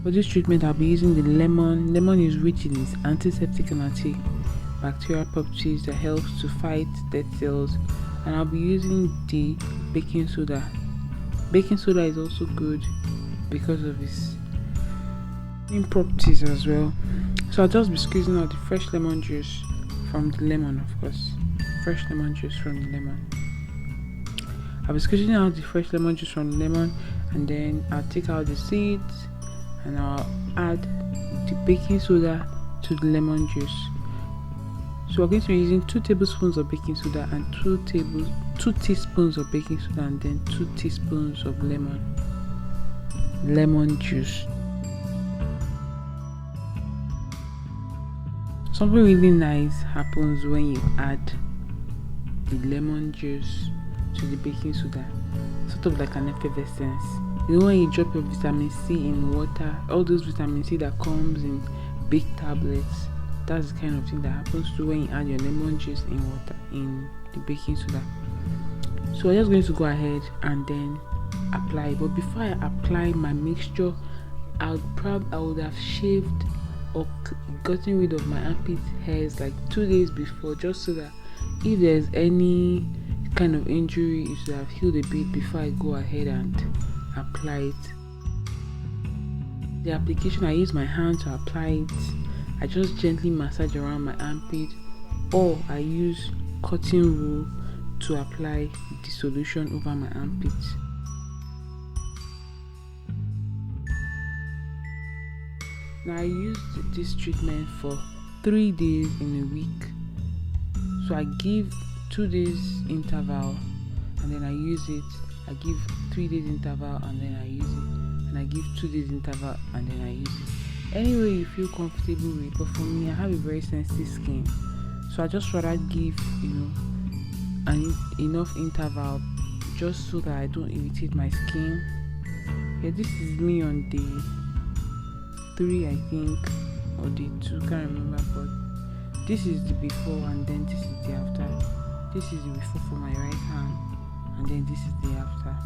For this treatment, I'll be using the lemon. Lemon is rich in its antiseptic and antibacterial properties that helps to fight dead cells. And I'll be using the baking soda. Baking soda is also good because of its properties as well. So I'll just be squeezing out the fresh lemon juice from the lemon, of course. Fresh lemon juice from the lemon. I'll be squeezing out the fresh lemon juice from the lemon, and then I'll take out the seeds and I'll add the baking soda to the lemon juice. So we're going to be using 2 tablespoons of baking soda and 2 teaspoons of baking soda, and then 2 teaspoons of lemon juice. Something really nice happens when you add the lemon juice to the baking soda, sort of like an effervescence. You know, when you drop your vitamin C in water, all those vitamin C that comes in big tablets, that's the kind of thing that happens to when you add your lemon juice in water, in the baking soda. So I'm just going to go ahead and then apply. But before I apply my mixture, I would have shaved or gotten rid of my armpit hairs like 2 days before, just so that if there's any kind of injury, it should have healed a bit before I go ahead and apply it. The application, I use my hand to apply it. I just gently massage around my armpit, or I use cotton wool to apply the solution over my armpit. Now I used this treatment for 3 days in a week. So I give 2 days interval and then I use it. I give 3 days interval and then I use it. And I give 2 days interval and then I use it. Any way you feel comfortable with, but for me, I have a very sensitive skin, so I just rather give enough interval just so that I don't irritate my skin. Yeah, this is me on day 3, I think, or day 2, can't remember, but this is the before and then this is the after. This is the before for my right hand and then this is the after.